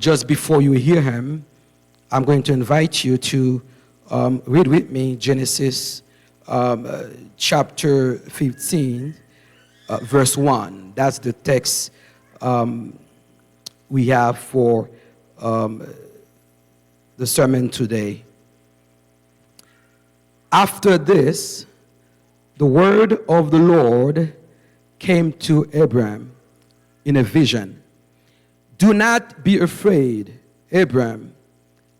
Just before you hear him, I'm going to invite you to read with me Genesis chapter 15, verse 1. That's the text we have for the sermon today. After this, the word of the Lord came to Abram in a vision. Do not be afraid, Abram.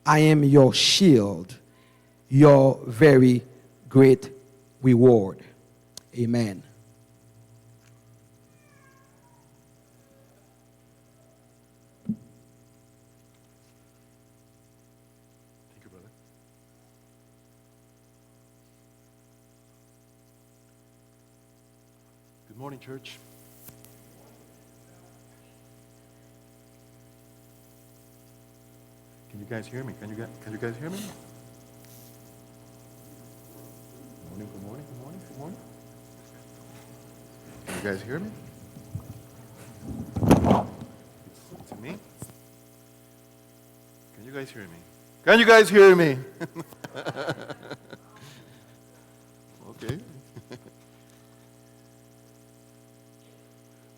I am your shield, your very great reward. Amen. Thank you, brother. Good morning, church. Can you guys hear me? Can you guys hear me? Good morning, good morning, good morning, good morning. Can you guys hear me? It's me? Can you guys hear me? Can you guys hear me? Okay.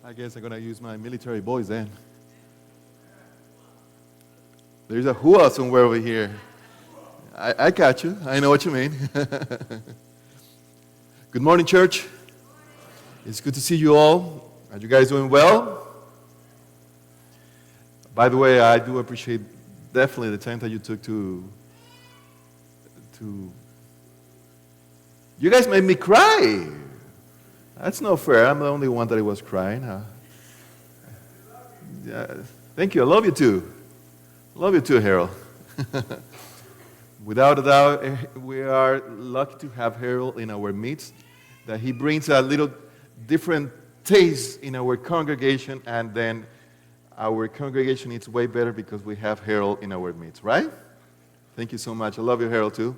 I guess I'm going to use my military voice then. There's a hua somewhere over here. I got you. I know what you mean. Good morning, church. It's good to see you all. Are you guys doing well? By the way, I do appreciate definitely the time that you took to you guys made me cry. That's not fair. I'm the only one that was crying. Yeah, thank you. I love you too. Love you too, Harold. Without a doubt, we are lucky to have Harold in our midst, that he brings a little different taste in our congregation, and then our congregation is way better because we have Harold in our midst, right? Thank you so much. I love you, Harold, too.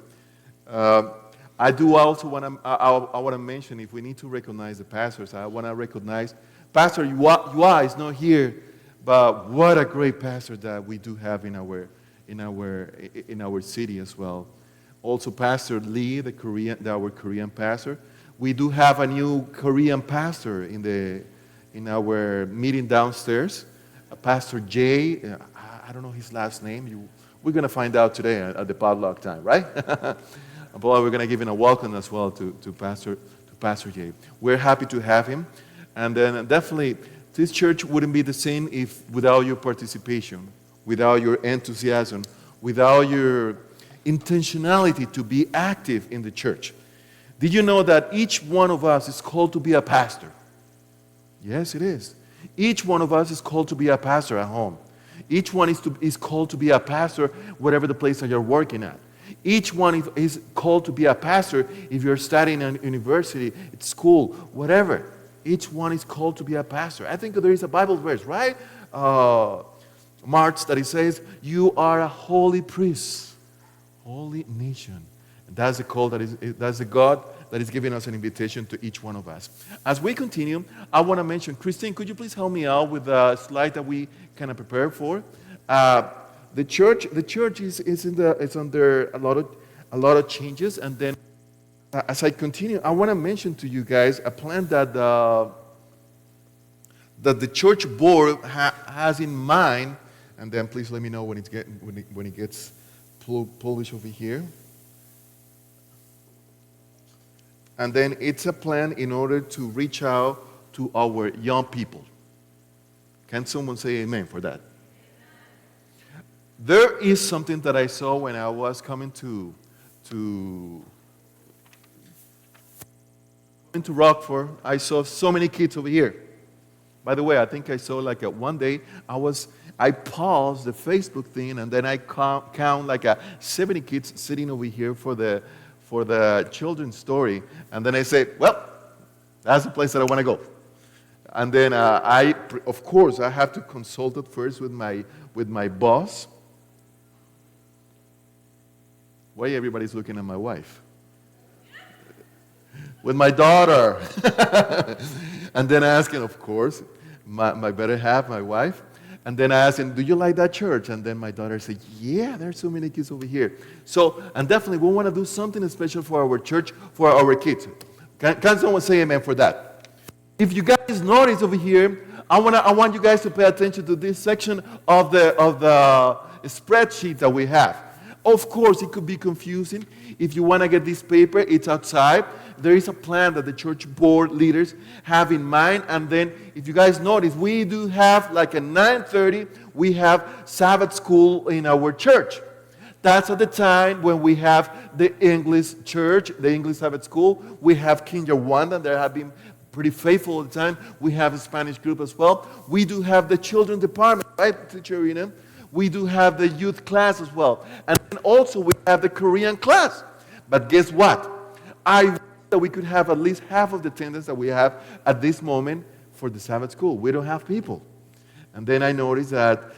I do also want to mention, if we need to recognize the pastors, I want to recognize Pastor Yua is not here, but what a great pastor that we do have in our city as well. Also, Pastor Lee, our Korean pastor. We do have a new Korean pastor in our meeting downstairs. Pastor Jay. I don't know his last name. We're going to find out today at the potluck time, right? But we're going to give him a welcome as well to Pastor Jay. We're happy to have him, and then definitely this church wouldn't be the same without your participation, without your enthusiasm, without your intentionality to be active in the church. Did you know that each one of us is called to be a pastor? Yes, it is. Each one of us is called to be a pastor at home. Each one is called to be a pastor whatever the place that you're working at. Each one is called to be a pastor if you're studying at university, at school, whatever. Each one is called to be a pastor. I think there is a Bible verse, right? March, that it says, you are a holy priest, holy nation. And that's the call that's the God that is giving us an invitation to each one of us. As we continue, I want to mention, Christine, could you please help me out with the slide that we kind of prepared for? The church is under a lot of changes, and then as I continue, I want to mention to you guys a plan that the church board has in mind, and then please let me know when it gets published over here. And then it's a plan in order to reach out to our young people. Can someone say amen for that? There is something that I saw when I was coming to Rockford. I saw so many kids over here. By the way, I think I saw one day I paused the Facebook thing, and then I count 70 kids sitting over here for the children's story, and then I say, well, that's the place that I want to go. And then of course, I have to consult it first with my boss. Why everybody's looking at my wife? With my daughter. And then asking, of course, my better half, my wife. And then I asked him, do you like that church? And then my daughter said, yeah, there's so many kids over here. So, and definitely we want to do something special for our church, for our kids. Can someone say amen for that? If you guys notice over here, I want you guys to pay attention to this section of the spreadsheet that we have. Of course, it could be confusing. If you want to get this paper, it's outside. There is a plan that the church board leaders have in mind. And then, if you guys notice, we do have, like at 9:30, we have Sabbath school in our church. That's at the time when we have the English church, the English Sabbath school. We have Kindergarten, they have been pretty faithful at the time. We have a Spanish group as well. We do have the children's department, right, Teacher Irina? We do have the youth class as well. And then also we have the Korean class. But guess what? I wish that we could have at least half of the attendance that we have at this moment for the Sabbath school. We don't have people. And then I noticed that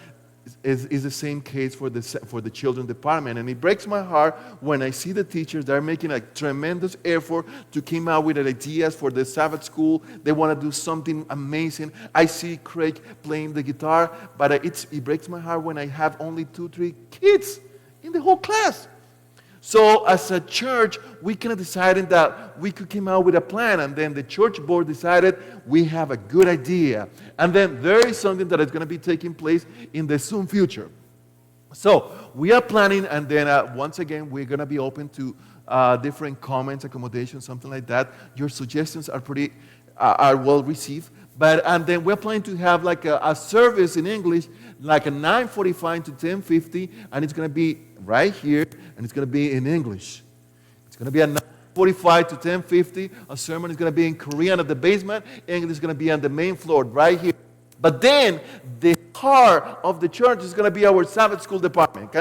is the same case for the children's department. And it breaks my heart when I see the teachers that are making a tremendous effort to come out with ideas for the Sabbath school. They want to do something amazing. I see Craig playing the guitar, but it breaks my heart when I have only 2-3 kids in the whole class. So as a church, we kind of decided that we could come out with a plan, and then the church board decided we have a good idea. And then there is something that is going to be taking place in the soon future. So we are planning, and then once again, we're going to be open to different comments, accommodations, something like that. Your suggestions are well received. And then we're planning to have like a service in English, like a 9:45 to 10:50, and it's going to be right here, and it's going to be in English. It's going to be at 9:45 to 10:50. A sermon is going to be in Korean at the basement. English is going to be on the main floor right here. But then the heart of the church is going to be our Sabbath school department.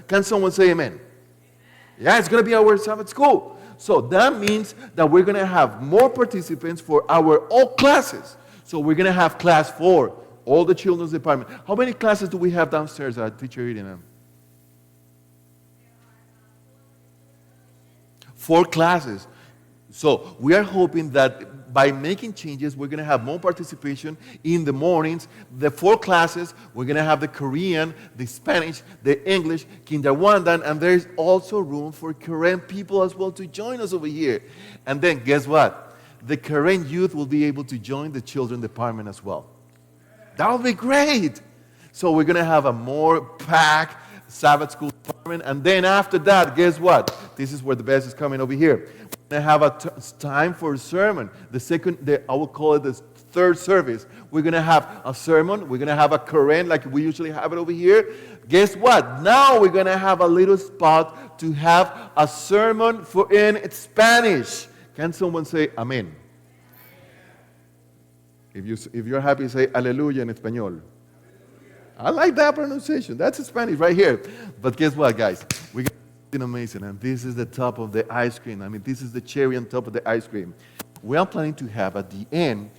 Can someone say amen? Yeah, it's going to be our Sabbath school. So that means that we're going to have more participants for our all classes. So we're going to have class 4, all the children's department. How many classes do we have downstairs, Teacher Irina? 4 classes. So we are hoping that by making changes, we're going to have more participation in the mornings. The 4 classes, we're going to have the Korean, the Spanish, the English, Kindergarten, and there's also room for Korean people as well to join us over here. And then guess what? The Korean youth will be able to join the children's department as well. That will be great. So we're going to have a more packed Sabbath school department. And then after that, guess what? This is where the best is coming over here. We're going to have a time for a sermon. I will call it the third service. We're going to have a sermon. We're going to have a Korean like we usually have it over here. Guess what? Now we're going to have a little spot to have a sermon in Spanish. Can someone say amen? If you're happy, say aleluya in español. I like that pronunciation. That's Spanish right here. But guess what, guys? We're going to do something amazing. And this is the top of the ice cream. I mean, this is the cherry on top of the ice cream. We are planning to have at the end,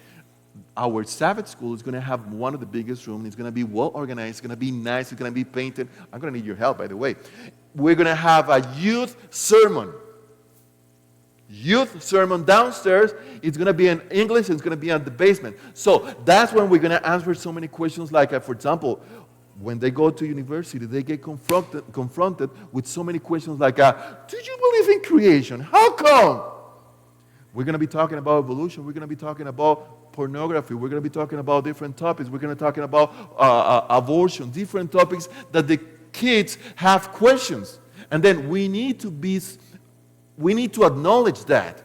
our Sabbath school is going to have one of the biggest rooms. It's going to be well organized. It's going to be nice. It's going to be painted. I'm going to need your help, by the way. We're going to have a youth sermon. Youth sermon downstairs. It's going to be in English. It's going to be in the basement. So that's when we're going to answer so many questions like, for example, when they go to university, they get confronted with so many questions like, do you believe in creation? How come? We're going to be talking about evolution. We're going to be talking about pornography. We're going to be talking about different topics. We're going to be talking about abortion, different topics that the kids have questions. And then we need to acknowledge that.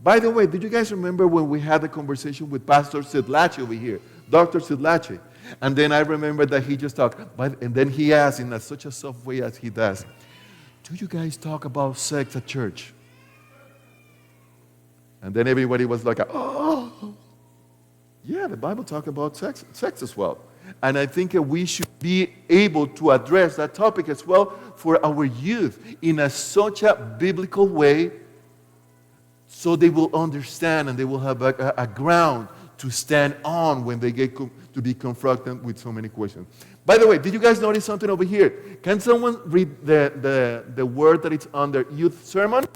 By the way, did you guys remember when we had a conversation with Pastor Sidlache over here, Dr. Sidlache? And then I remember that he just talked, and then he asked in such a soft way as he does, do you guys talk about sex at church? And then everybody was like, oh, yeah, the Bible talks about sex as well. And I think we should be able to address that topic as well for our youth in such a biblical way so they will understand and they will have a ground to stand on when they get to be confronted with so many questions. By the way, did you guys notice something over here? Can someone read the word that it's under youth sermon?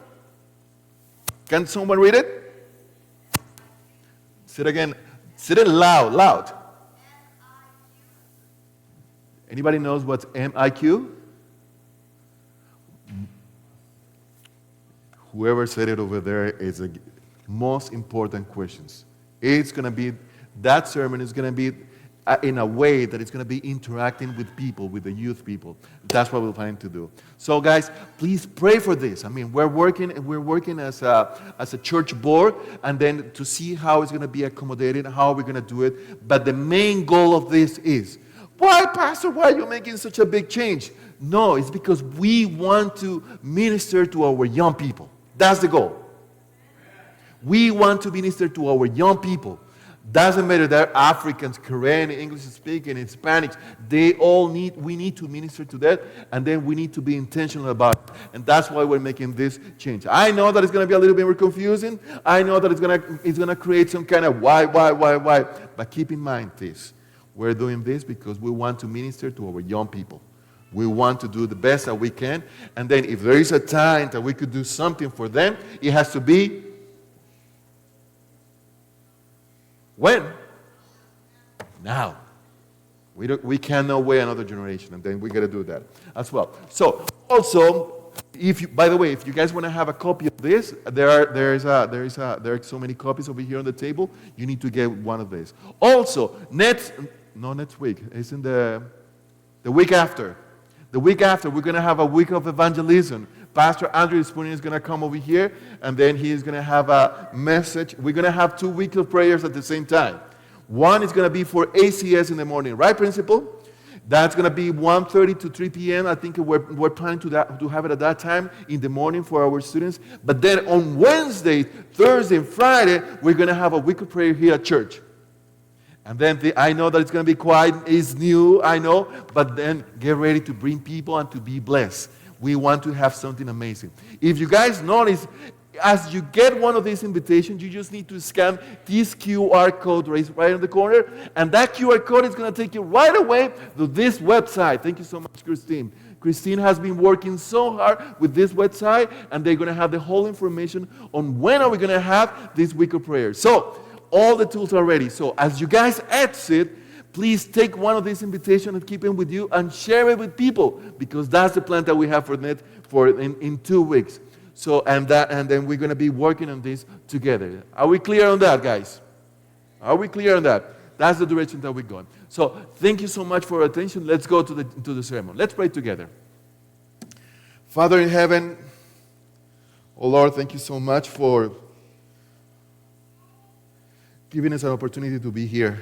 Can someone read it? Say it again. Say it loud. Anybody knows what's MIQ? Whoever said it over there is the most important questions. It's going to be, that sermon is going to be in a way that it's going to be interacting with people, with the youth people. That's what we're planning to do. So guys, please pray for this. I mean, we're working as a church board, and then to see how it's going to be accommodated, how we're going to do it. But the main goal of this is, why, Pastor, why are you making such a big change? No, it's because we want to minister to our young people. That's the goal. We want to minister to our young people. Doesn't matter they're Africans, Korean, English speaking, Hispanics. We need to minister to that, and then we need to be intentional about it. And that's why we're making this change. I know that it's going to be a little bit more confusing. I know that it's going to create some kind of why. But keep in mind this. We're doing this because we want to minister to our young people. We want to do the best that we can. And then if there is a time that we could do something for them, it has to be when? Now. We cannot wait another generation, and then we got to do that as well. So also, by the way, if you guys want to have a copy of this, there are so many copies over here on the table. You need to get one of these. Also, next week. It's in the week after. The week after, we're going to have a week of evangelism. Pastor Andrew Spooner is going to come over here, and then he is going to have a message. We're going to have 2 weeks of prayers at the same time. One is going to be for ACS in the morning, right, Principal? That's going to be 1:30 to 3 p.m. I think we're planning to have it at that time in the morning for our students. But then on Wednesday, Thursday, and Friday, we're going to have a week of prayer here at church. And then I know that it's going to be quiet. It's new, I know. But then get ready to bring people and to be blessed. We want to have something amazing. If you guys notice, as you get one of these invitations, you just need to scan this QR code right in the corner. And that QR code is going to take you right away to this website. Thank you so much, Christine. Christine has been working so hard with this website. And they're going to have the whole information on when are we going to have this week of prayer. So, all the tools are ready. So as you guys exit, please take one of these invitations and keep them with you and share it with people, because that's the plan that we have in 2 weeks. So and then we're going to be working on this together. Are we clear on that, guys? Are we clear on that? That's the direction that we're going. So thank you so much for your attention. Let's go to the sermon. Let's pray together. Father in heaven, oh Lord, thank you so much for giving us an opportunity to be here.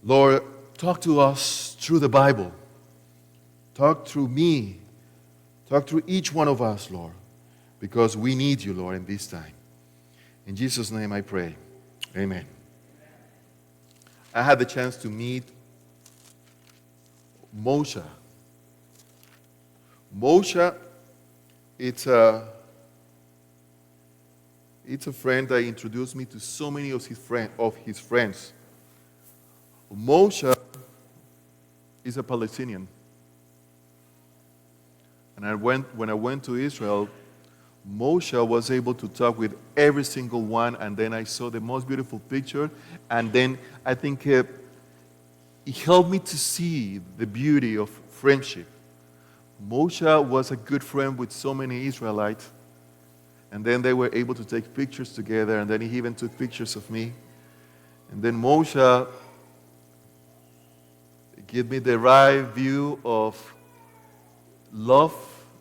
Lord, talk to us through the Bible. Talk through me. Talk through each one of us, Lord, because we need you, Lord, in this time. In Jesus' name I pray. Amen. I had the chance to meet Moshe. Moshe, it's a friend that introduced me to so many of his friends. Moshe is a Palestinian. And when I went to Israel, Moshe was able to talk with every single one, and then I saw the most beautiful picture, and then I think it helped me to see the beauty of friendship. Moshe was a good friend with so many Israelites, and then they were able to take pictures together, and then he even took pictures of me. And then Moshe gave me the right view of love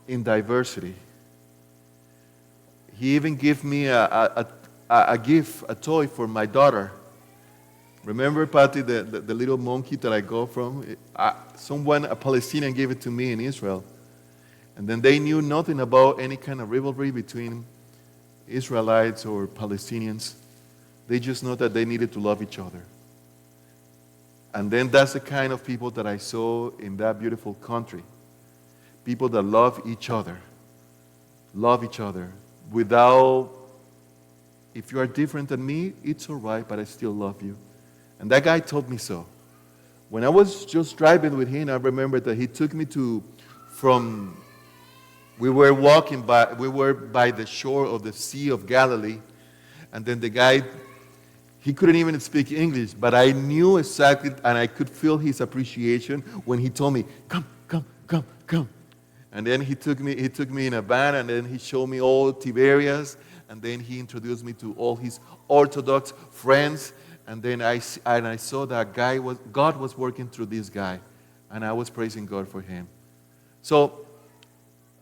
in diversity. He even gave me a gift, a toy for my daughter. Remember, Patty, the little monkey that I got from? A Palestinian gave it to me in Israel. And then they knew nothing about any kind of rivalry between Israelites or Palestinians. They just know that they needed to love each other. And then that's the kind of people that I saw in that beautiful country. People that love each other. Love each other. Without, if you are different than me, it's all right, but I still love you. And that guy told me so. When I was just driving with him, I remember that he took me we were by the shore of the Sea of Galilee, and then the guy, He couldn't even speak English, but I knew exactly, and I could feel his appreciation when he told me, "Come, come, come, come." And then he took me in a van, and then he showed me all Tiberias, and then he introduced me to all his Orthodox friends, and then I saw that God was working through this guy, and I was praising God for him. So,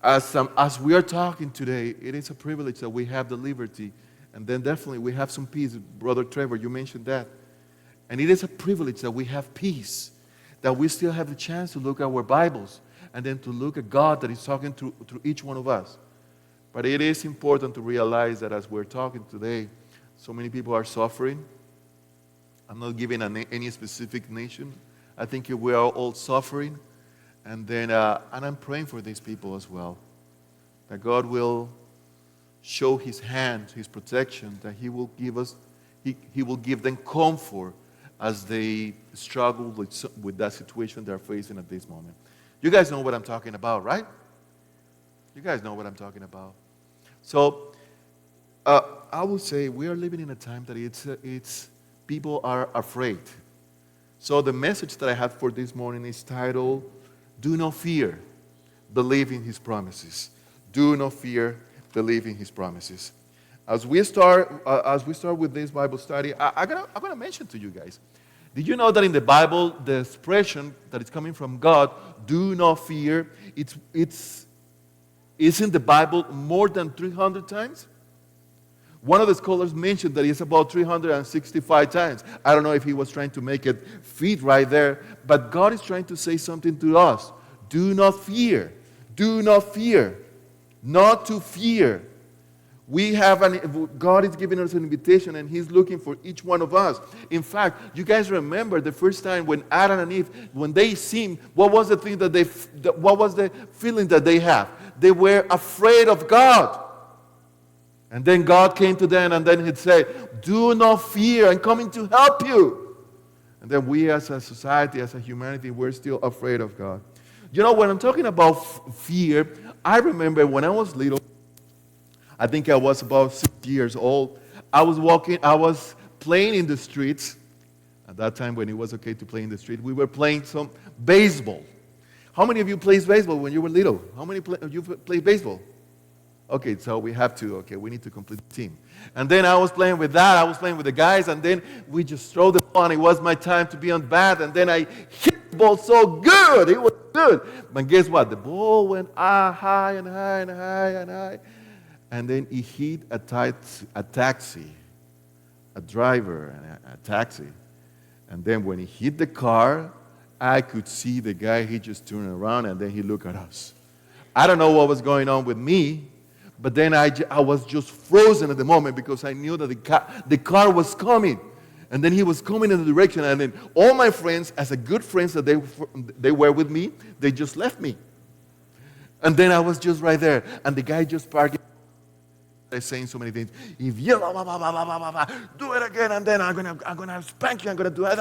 as we are talking today, it is a privilege that we have the liberty, and then definitely we have some peace. Brother Trevor, you mentioned that. And it is a privilege that we have peace, that we still have the chance to look at our Bibles, and then to look at God that is talking through each one of us. But it is important to realize that as we're talking today, so many people are suffering. I'm not giving any specific nation. I think we are all suffering. And I'm praying for these people as well, that God will show His hand, His protection, that He will give them comfort as they struggle with that situation they're facing at this moment. You guys know what I'm talking about, right? You guys know what I'm talking about. So, I would say we are living in a time that it's people are afraid. So the message that I have for this morning is titled, "Do not fear, believe in His promises." Do not fear, believe in His promises. As we start with this Bible study, I'm gonna mention to you guys. Did you know that in the Bible, the expression that is coming from God, "Do not fear," it's in the Bible more than 300 times? One of the scholars mentioned that it's about 365 times. I don't know if he was trying to make it fit right there, but God is trying to say something to us. Do not fear. Do not fear. Not to fear. God is giving us an invitation, and He's looking for each one of us. In fact, you guys remember the first time when Adam and Eve, when they sinned, what was the feeling that they had? They were afraid of God. And then God came to them, and then He said, "Do not fear, I'm coming to help you." And then we as a society, as a humanity, we're still afraid of God. You know, when I'm talking about fear, I remember when I was little, I think I was about 6 years old. I was playing in the streets. At that time when it was okay to play in the street, we were playing some baseball. How many of you played baseball when you were little? How many of you played baseball? Okay, so we need to complete the team. And then I was playing with that, I was playing with the guys, and then we just throw the ball, and it was my time to be on bat, and then I hit the ball so good, it was good. But guess what? The ball went high and high and high and high. And then he hit a taxi, a driver and a taxi. And then when he hit the car, I could see the guy, he just turned around and then he looked at us. I don't know what was going on with me, but then I was just frozen at the moment because I knew that the car was coming. And then he was coming in the direction, and then all my friends, as a good friends that they were with me, they just left me. And then I was just right there, and the guy just parked. They're saying so many things. If you do it again, and then I'm gonna spank you. I'm gonna do it.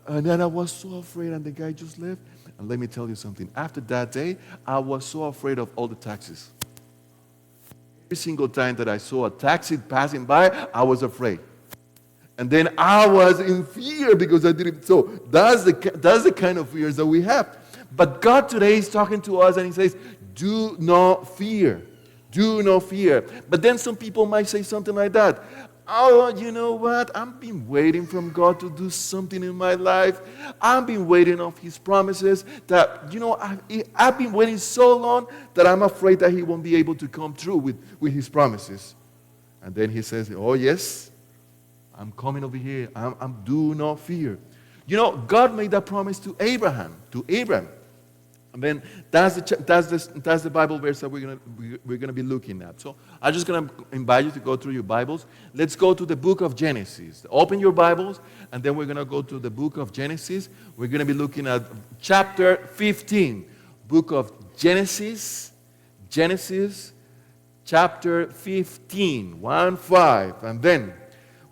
And then I was so afraid, and the guy just left. And let me tell you something. After that day, I was so afraid of all the taxis. Every single time that I saw a taxi passing by, I was afraid. And then I was in fear because I didn't. So that's the kind of fears that we have. But God today is talking to us, and He says, "Do not fear. Do not fear." But then some people might say something like that. "Oh, you know what? I've been waiting from God to do something in my life. I've been waiting on His promises that, I've been waiting so long that I'm afraid that He won't be able to come through with His promises." And then He says, "Oh, yes, I'm coming over here. Do not fear." God made that promise to Abraham. And then that's the Bible verse that we're gonna be looking at. So I'm just gonna invite you to go through your Bibles. Let's go to the book of Genesis. Open your Bibles, and then we're gonna go to the book of Genesis. We're gonna be looking at chapter 15. Book of Genesis, chapter 15, 1-5. And then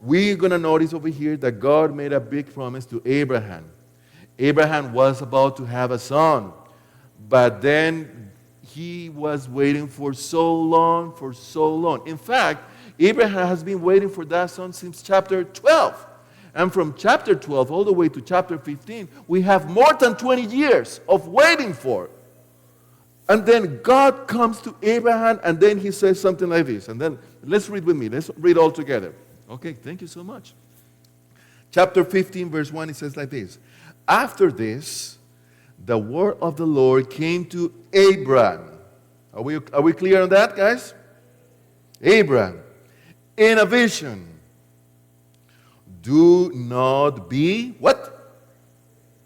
we're gonna notice over here that God made a big promise to Abraham. Abraham was about to have a son. But then he was waiting for so long. In fact, Abraham has been waiting for that son since chapter 12. And from chapter 12 all the way to chapter 15, we have more than 20 years of waiting for. And then God comes to Abraham, and then he says something like this. And then let's read with me. Let's read all together. Okay, thank you so much. Chapter 15, verse 1, it says like this. After this, the word of the Lord came to Abraham. Are we clear on that, guys? Abraham, in a vision. Do not be, what?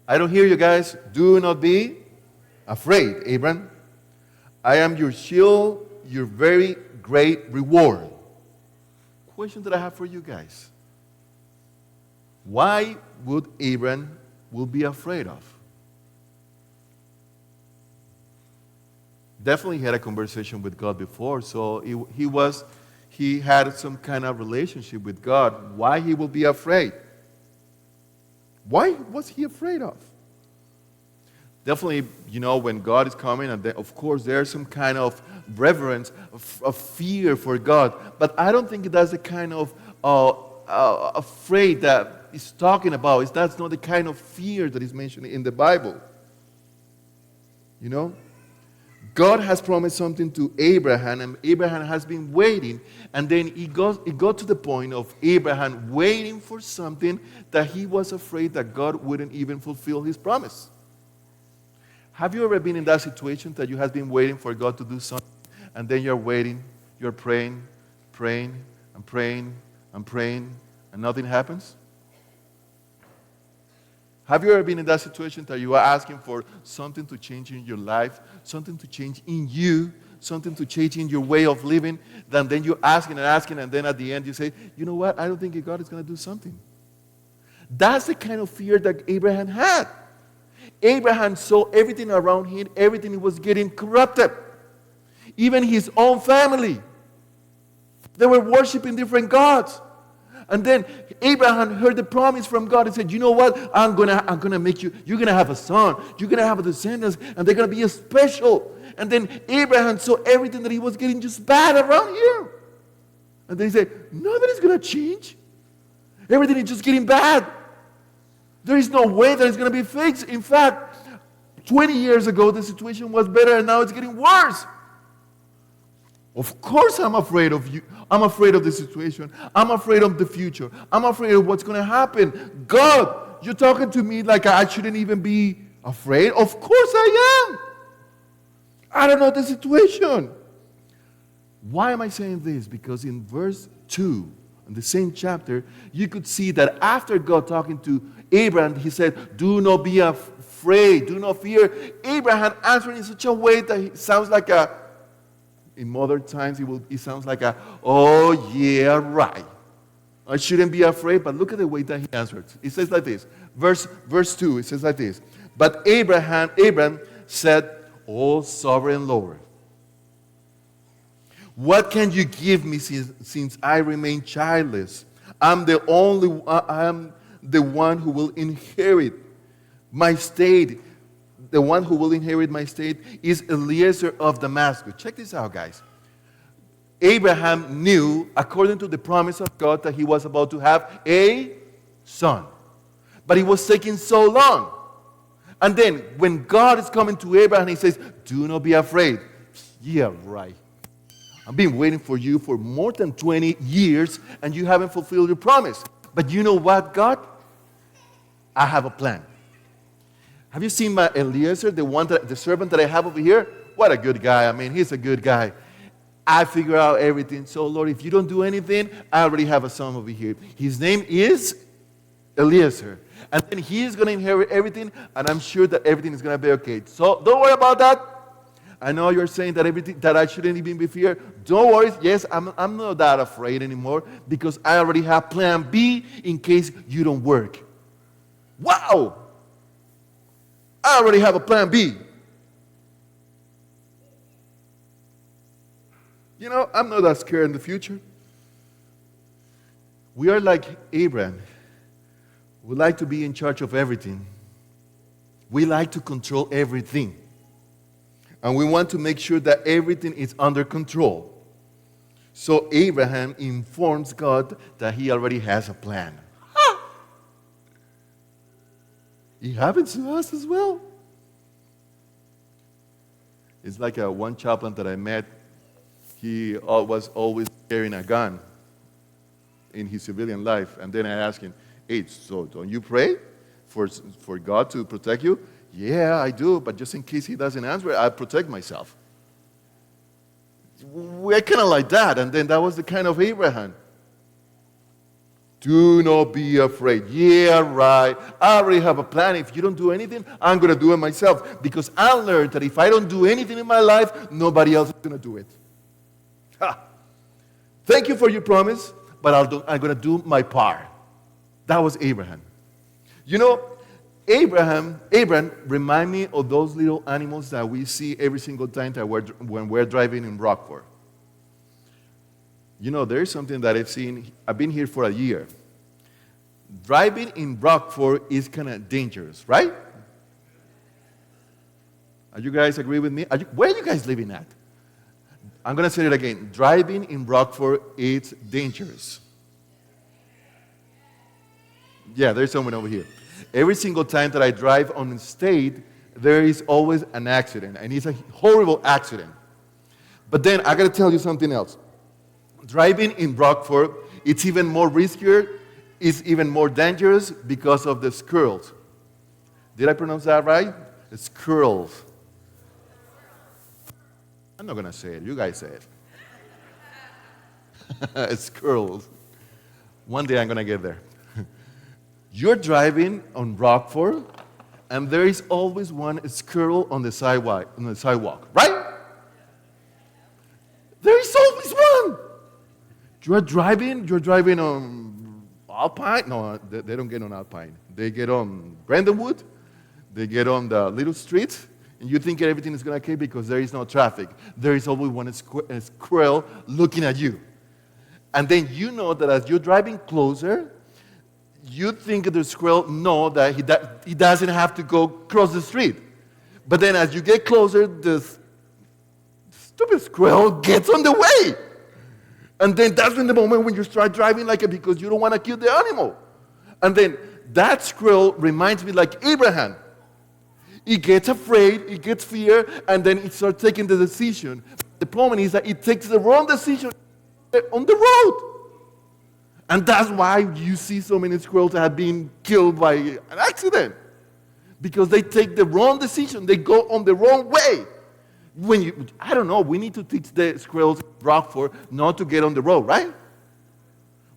I don't hear you guys. Do not be afraid, Abraham. I am your shield, your very great reward. Question that I have for you guys. Why would Abraham be afraid of? Definitely had a conversation with God before, so he had some kind of relationship with God. Why he will be afraid? Why was he afraid of? Definitely, when God is coming, and then, of course, there's some kind of reverence, of fear for God. But I don't think that's the kind of afraid that he's talking about. That's not the kind of fear that is mentioned in the Bible. God has promised something to Abraham, and Abraham has been waiting. And then it got to the point of Abraham waiting for something that he was afraid that God wouldn't even fulfill his promise. Have you ever been in that situation that you have been waiting for God to do something, and then you're waiting, you're praying, and nothing happens? Have you ever been in that situation that you are asking for something to change in your life, something to change in you, something to change in your way of living, then you're asking, and then at the end you say, you know what, I don't think God is going to do something. That's the kind of fear that Abraham had. Abraham saw everything around him, everything was getting corrupted. Even his own family. They were worshiping different gods. And then Abraham heard the promise from God and said, you know what? I'm gonna make you're gonna have a son, you're gonna have a descendants, and they're gonna be special. And then Abraham saw everything that he was getting just bad around here. And then he said, nothing's gonna change. Everything is just getting bad. There is no way that it's gonna be fixed. In fact, 20 years ago the situation was better, and now it's getting worse. Of course I'm afraid of you. I'm afraid of the situation. I'm afraid of the future. I'm afraid of what's going to happen. God, you're talking to me like I shouldn't even be afraid? Of course I am. I don't know the situation. Why am I saying this? Because in verse 2, in the same chapter, you could see that after God talking to Abraham, he said, do not be afraid, do not fear. Abraham answered in such a way that it sounds like in modern times, it sounds like oh yeah, right. I shouldn't be afraid, but look at the way that he answered. It says like this, verse 2, it says like this. But Abraham said, O sovereign Lord, what can you give me since I remain childless? I am the one who will inherit my state. The one who will inherit my state is Eliezer of Damascus. Check this out, guys. Abraham knew, according to the promise of God, that he was about to have a son. But it was taking so long. And then, when God is coming to Abraham, he says, do not be afraid. Yeah, right. I've been waiting for you for more than 20 years, and you haven't fulfilled your promise. But you know what, God? I have a plan. Have you seen my Eliezer, the servant that I have over here? What a good guy. I mean, he's a good guy. I figure out everything. So, Lord, if you don't do anything, I already have a son over here. His name is Eliezer. And then he is going to inherit everything, and I'm sure that everything is going to be okay. So, don't worry about that. I know you're saying that I shouldn't even be feared. Don't worry. Yes, I'm not that afraid anymore because I already have plan B in case you don't work. Wow! I already have a plan B. I'm not that scared in the future. We are like Abraham. We like to be in charge of everything. We like to control everything. And we want to make sure that everything is under control. So Abraham informs God that he already has a plan. It happens to us as well. It's like one chaplain that I met. He was always carrying a gun in his civilian life. And then I asked him, hey, so don't you pray for God to protect you? Yeah, I do, but just in case he doesn't answer, I protect myself. We're kind of like that. And then that was the kind of Abraham. Do not be afraid. Yeah, right. I already have a plan. If you don't do anything, I'm going to do it myself. Because I learned that if I don't do anything in my life, nobody else is going to do it. Ha. Thank you for your promise, but I'm going to do my part. That was Abraham. You know, Abraham remind me of those little animals that we see every single time when we're driving in Rockford. You know, there is something that I've seen. I've been here for a year. Driving in Rockford is kind of dangerous, right? Are you guys agree with me? Where are you guys living at? I'm going to say it again. Driving in Rockford is dangerous. Yeah, there's someone over here. Every single time that I drive on the state, there is always an accident, and it's a horrible accident. But then I got to tell you something else. Driving in Rockford, it's even more riskier, it's even more dangerous because of the squirrels. Did I pronounce that right? The squirrels. I'm not going to say it. You guys say it. Squirrels. One day I'm going to get there. You're driving on Rockford, and there is always one squirrel on the sidewalk, right? There is always one. You're driving on Alpine. No, they don't get on Alpine. They get on Brandonwood. They get on the little street, and you think everything is going to be okay because there is no traffic. There is always one squirrel looking at you. And then you know that as you're driving closer, you think the squirrel know that he doesn't have to go cross the street. But then as you get closer, the stupid squirrel gets on the way. And then that's when the moment when you start driving like it because you don't want to kill the animal. And then that squirrel reminds me like Abraham. He gets afraid, he gets fear, and then he starts taking the decision. The problem is that he takes the wrong decision on the road. And that's why you see so many squirrels that have been killed by an accident. Because they take the wrong decision. They go on the wrong way. I don't know, we need to teach the squirrels in Rockford not to get on the road, right?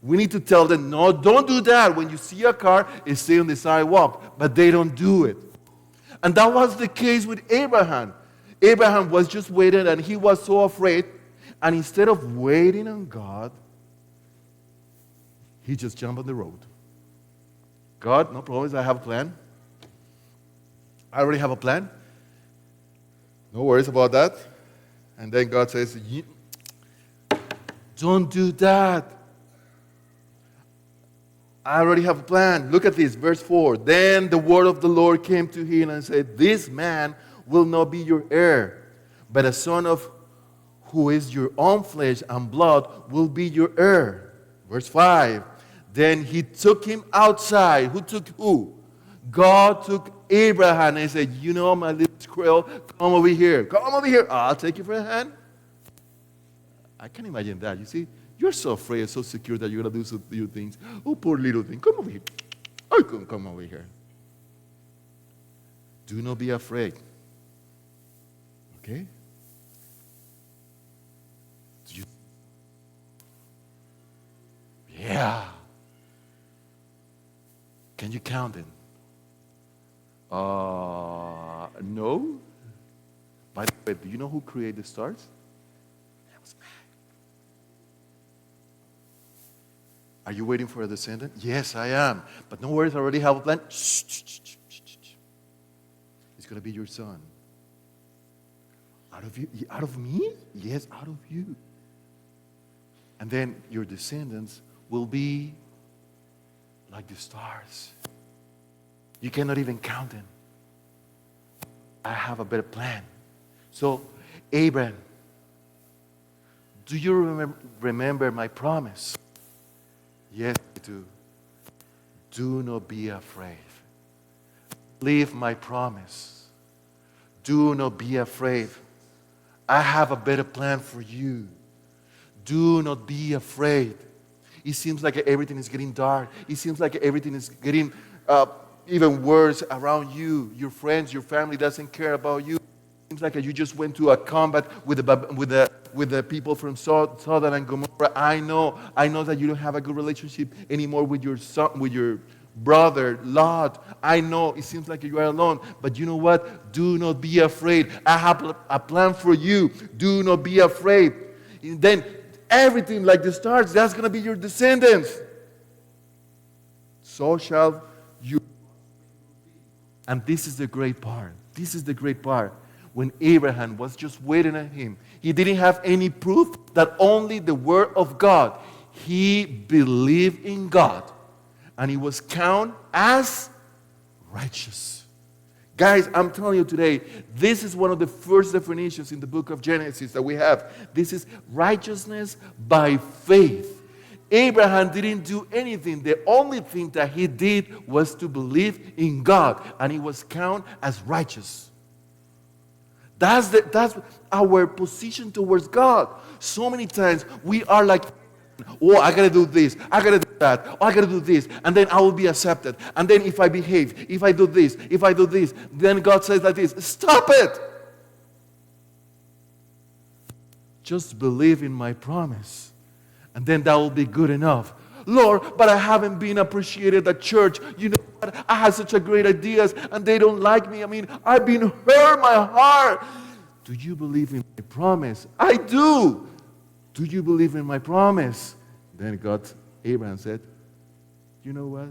We need to tell them, no, don't do that. When you see a car, stay on the sidewalk. But they don't do it. And that was the case with Abraham. Abraham was just waiting, and he was so afraid. And instead of waiting on God, he just jumped on the road. God, no problem, I have a plan. I already have a plan. No worries about that. And then God says, don't do that. I already have a plan. Look at this, verse 4. Then the word of the Lord came to him and said, this man will not be your heir, but a son of who is your own flesh and blood will be your heir. Verse 5. Then he took him outside. Who took who? God took Abraham and said, you know, my little squirrel, come over here. Come over here. I'll take you for a hand. I can imagine that. You see, you're so afraid, so secure that you're going to do things. Oh, poor little thing. Come over here. Oh, come over here. Do not be afraid. Okay? Yeah. Can you count them? No. By the way, do you know who created the stars? That was God. Are you waiting for a descendant? Yes, I am. But no worries, I already have a plan. Shh, shh, shh, shh, shh, shh. It's going to be your son. Out of you? Out of me? Yes, out of you. And then your descendants will be like the stars. You cannot even count them. I have a better plan. So, Abraham, Do you remember my promise? Yes, I do. Do not be afraid. Leave my promise. Do not be afraid. I have a better plan for you. Do not be afraid. It seems like everything is getting dark. It seems like everything is getting even worse around you. Your friends, your family doesn't care about you. It seems like you just went to a combat with the people from Sodom and Gomorrah. I know that you don't have a good relationship anymore with your son, with your brother Lot. I know it seems like you are alone, but you know what? Do not be afraid. I have a plan for you. Do not be afraid. And then everything like the stars, that's going to be your descendants. So shall you. And this is the great part. This is the great part. When Abraham was just waiting on him, he didn't have any proof, that only the word of God. He believed in God, and he was counted as righteous. Guys, I'm telling you today, this is one of the first definitions in the book of Genesis that we have. This is righteousness by faith. Abraham didn't do anything. The only thing that he did was to believe in God, and he was counted as righteous. That's our position towards God. So many times we are like, oh, I gotta do this, I gotta do that, oh, I gotta do this, and then I will be accepted. And then if I behave, if I do this, then God says like this, stop it. Just believe in my promise, and then that will be good enough. Lord, but I haven't been appreciated at church. You know what? I have such a great ideas, and they don't like me. I mean, I've been hurt my heart. Do you believe in my promise? I do. Do you believe in my promise? Then Abraham said, you know what?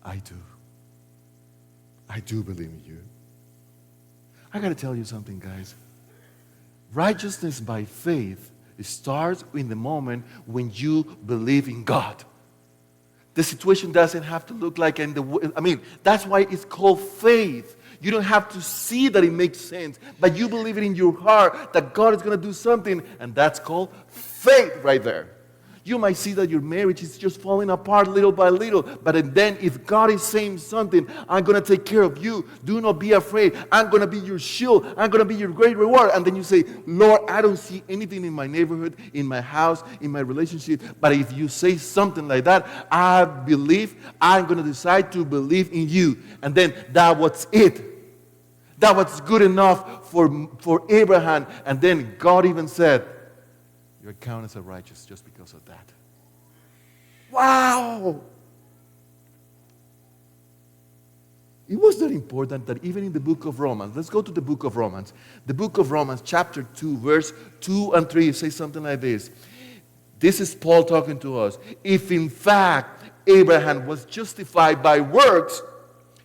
I do. I do believe in you. I got to tell you something, guys. Righteousness by faith, it starts in the moment when you believe in God. The situation doesn't have to look like that's why it's called faith. You don't have to see that it makes sense, but you believe it in your heart that God is going to do something, and that's called faith right there. You might see that your marriage is just falling apart little by little, but then if God is saying something, I'm going to take care of you. Do not be afraid. I'm going to be your shield. I'm going to be your great reward. And then you say, Lord, I don't see anything in my neighborhood, in my house, in my relationship, but if you say something like that, I believe, I'm going to decide to believe in you. And then that was it. That was good enough for Abraham. And then God even said, you're counted as a righteous just because of that. Wow! It was that important that even in the book of Romans, let's go to the book of Romans. The book of Romans, chapter 2, verse 2 and 3, says something like this. This is Paul talking to us. If in fact Abraham was justified by works,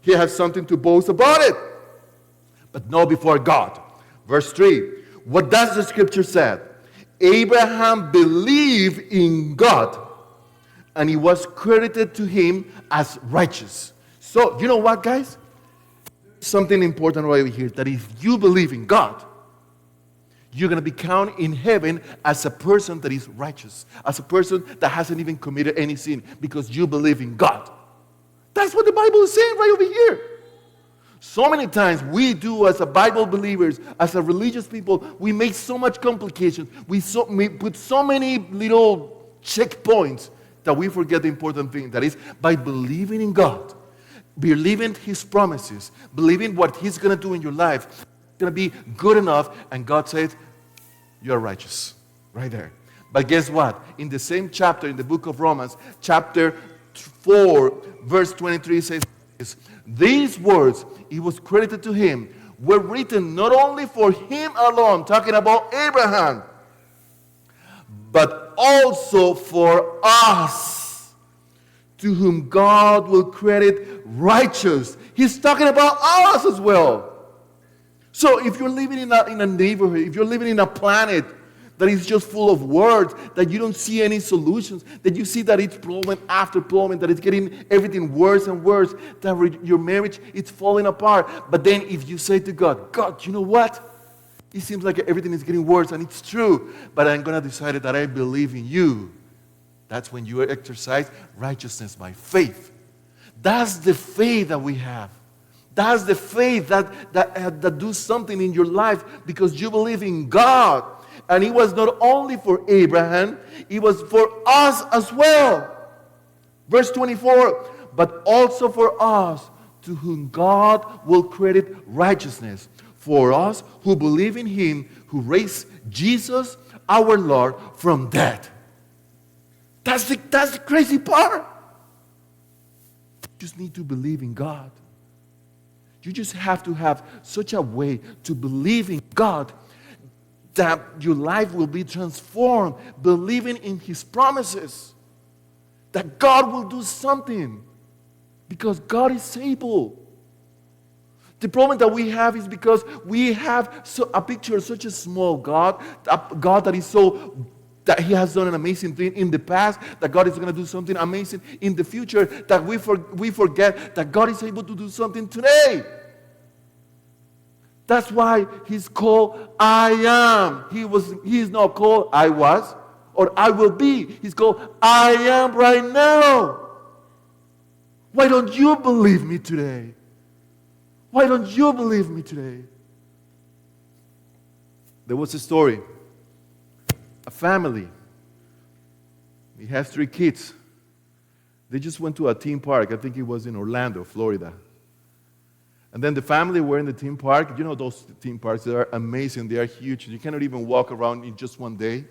he has something to boast about it, but not before God. Verse 3, what does the scripture say? Abraham believed in God, and he was credited to him as righteous. So, you know what, guys? Something important right here, that if you believe in God, you're going to be counted in heaven as a person that is righteous, as a person that hasn't even committed any sin, because you believe in God. That's what the Bible is saying right over here. So many times we do, as a Bible believers, as a religious people, we make so much complications. We put so many little checkpoints that we forget the important thing. That is, by believing in God, believing His promises, believing what He's going to do in your life, it's going to be good enough. And God says, you're righteous. Right there. But guess what? In the same chapter, in the book of Romans, chapter 4, verse 23 says, these words, it was credited to him, were written not only for him alone, talking about Abraham, but also for us, to whom God will credit righteous. He's talking about us as well. So if you're living in a neighborhood, if you're living in a planet that is just full of words, that you don't see any solutions, that you see that it's problem after problem, that it's getting everything worse and worse, that your marriage is falling apart. But then if you say to God, God, you know what? It seems like everything is getting worse, and it's true, but I'm going to decide that I believe in you. That's when you exercise righteousness by faith. That's the faith that we have. That's the faith that do something in your life because you believe in God. And it was not only for Abraham, it was for us as well. Verse 24, but also for us, to whom God will credit righteousness. For us who believe in Him who raised Jesus, our Lord, from death. That's the crazy part. You just need to believe in God. You just have to have such a way to believe in God that your life will be transformed, believing in His promises. That God will do something because God is able. The problem that we have is because we have a picture of such a small God, a God that is that He has done an amazing thing in the past, that God is going to do something amazing in the future, that we forget that God is able to do something today. That's why He's called I am. He is not called I was or I will be. He's called I am right now. Why don't you believe me today? Why don't you believe me today? There was a story. A family. He has 3 kids. They just went to a theme park. I think it was in Orlando, Florida. And then the family were in the theme park. You know those theme parks, they are amazing. They are huge. You cannot even walk around in just one day.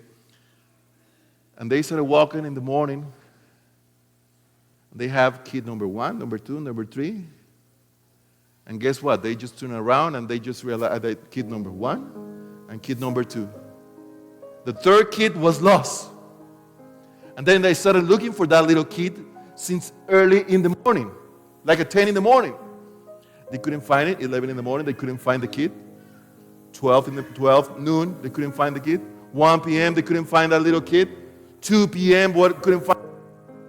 And they started walking in the morning. They have kid number 1, number 2, number 3. And guess what? They just turn around and they just realized that kid number 1 and kid number 2. The 3rd kid was lost. And then they started looking for that little kid since early in the morning, like at 10 in the morning. They couldn't find it. 11 in the morning, they couldn't find the kid. 12 noon, they couldn't find the kid. 1 p.m., they couldn't find that little kid. 2 p.m., couldn't find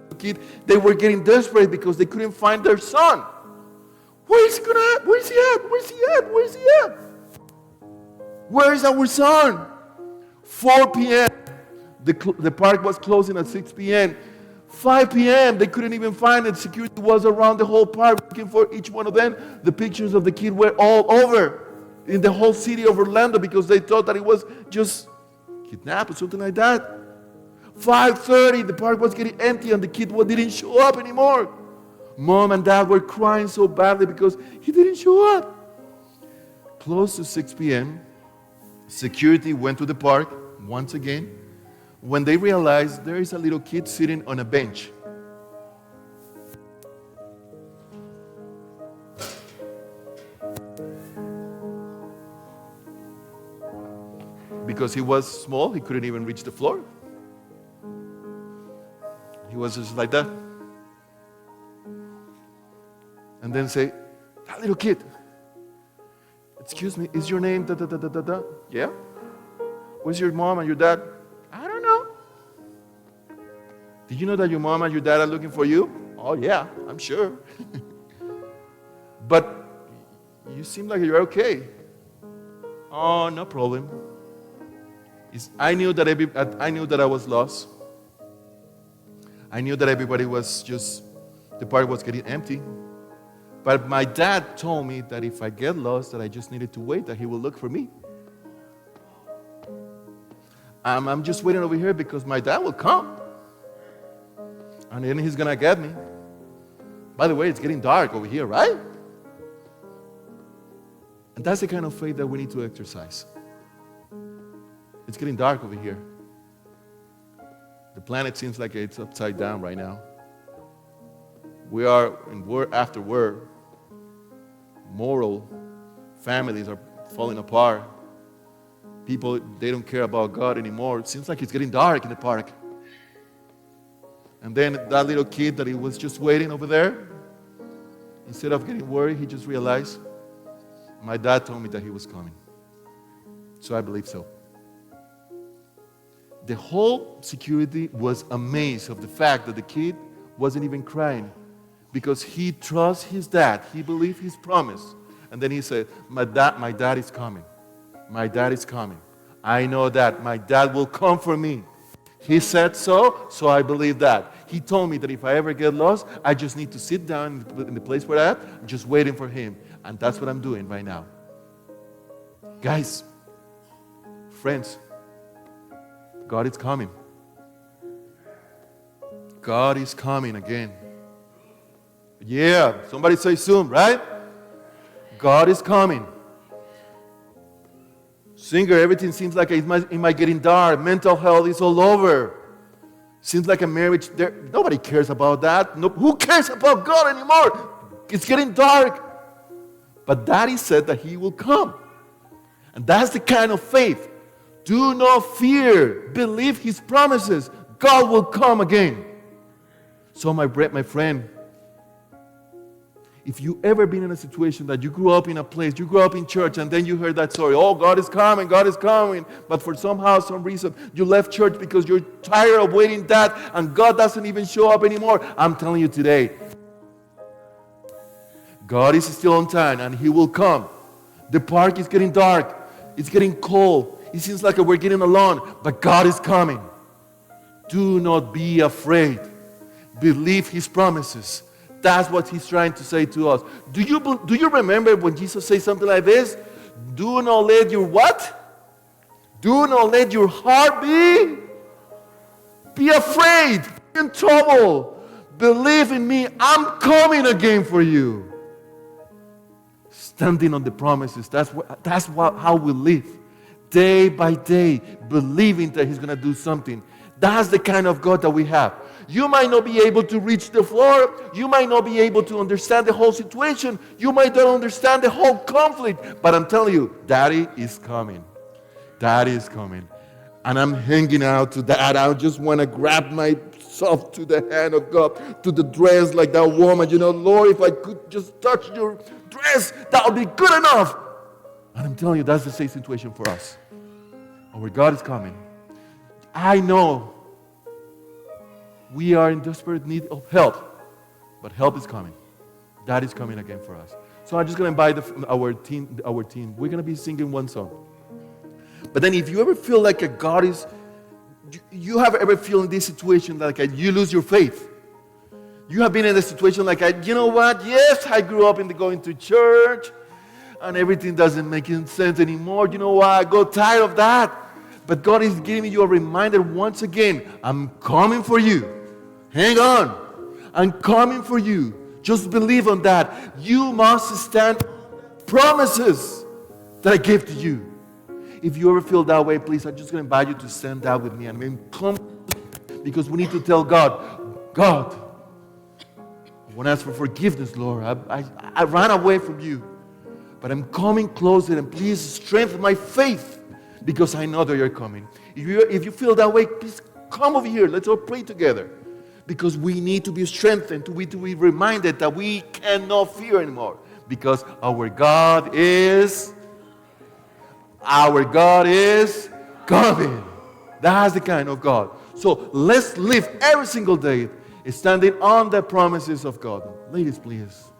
the kid. They were getting desperate because they couldn't find their son. Where is he at? Where is he at? Where is he at? Where is he at? Where is our son? 4 p.m., the park was closing at 6 p.m. 5 p.m., they couldn't even find it. Security was around the whole park looking for each one of them. The pictures of the kid were all over in the whole city of Orlando because they thought that it was just kidnapped or something like that. 5:30, the park was getting empty and the kid didn't show up anymore. Mom and Dad were crying so badly because he didn't show up. Close to 6 p.m., security went to the park once again when they realized there is a little kid sitting on a bench. Because he was small, he couldn't even reach the floor. He was just like that. And then say, that little kid, excuse me, is your name da da da da da da? Yeah? Where's your mom and your dad? I don't know. Did you know that your mom and your dad are looking for you? Oh yeah, I'm sure. But you seem like you're okay. Oh, no problem. I knew that I was lost. I knew that everybody was the park was getting empty. But my dad told me that if I get lost, that I just needed to wait, that he will look for me. I'm just waiting over here because my dad will come. And then he's going to get me. By the way, it's getting dark over here, right? And that's the kind of faith that we need to exercise. It's getting dark over here. The planet seems like it's upside down right now. We are in war after war. Moral families are falling apart. People, they don't care about God anymore. It seems like it's getting dark in the park. And then that little kid that he was just waiting over there, instead of getting worried, he just realized, my dad told me that he was coming. So I believe so. The whole security was amazed of the fact that the kid wasn't even crying because he trusts his dad. He believed his promise. And then he said, my dad is coming. My dad is coming. I know that my dad will come for me. He said so, so I believe that. He told me that if I ever get lost, I just need to sit down in the place where I'm at, just waiting for him. And that's what I'm doing right now. Guys, friends, God is coming. God is coming again. Yeah, somebody say soon, right? God is coming. Singer, everything seems like it might getting dark. Mental health is all over. Seems like a marriage, nobody cares about that. No, who cares about God anymore? It's getting dark. But Daddy said that He will come. And that's the kind of faith. Do not fear. Believe His promises. God will come again. So my friend, if you ever been in a situation that you grew up in a place, you grew up in church, and then you heard that story, oh, God is coming, but for some reason, you left church because you're tired of waiting that, and God doesn't even show up anymore, I'm telling you today, God is still on time, and He will come. The park is getting dark. It's getting cold. It seems like we're getting alone, but God is coming. Do not be afraid. Believe His promises. That's what He's trying to say to us. Do you remember when Jesus said something like this? Do not let your what? Do not let your heart be afraid, be in trouble. Believe in me. I'm coming again for you. Standing on the promises. That's how we live. Day by day, believing that He's going to do something. That's the kind of God that we have. You might not be able to reach the floor. You might not be able to understand the whole situation. You might not understand the whole conflict. But I'm telling you, Daddy is coming. Daddy is coming. And I'm hanging out to that. I just want to grab myself to the hand of God, to the dress like that woman. Lord, if I could just touch your dress, that would be good enough. And I'm telling you, that's the same situation for us. Our God is coming. I know we are in desperate need of help, but help is coming. That is coming again for us. So I'm just going to invite our team. We're going to be singing one song. But then if you ever feel like a God is, you have ever feel in this situation like you lose your faith. You have been in a situation like, you know what? Yes, I grew up in going to church, and everything doesn't make sense anymore. You know what? I got tired of that. But God is giving you a reminder once again. I'm coming for you. Hang on. I'm coming for you. Just believe on that. You must stand promises that I gave to you. If you ever feel that way, please, I'm just going to invite you to stand out with me. And come, because we need to tell God, God, I want to ask for forgiveness, Lord. I ran away from you. But I'm coming closer, and please strengthen my faith, because I know that you're coming. If you feel that way, please come over here. Let's all pray together. Because we need to be strengthened, to be reminded that we cannot fear anymore. Because our God is coming. That's the kind of God. So let's live every single day standing on the promises of God. Ladies, please.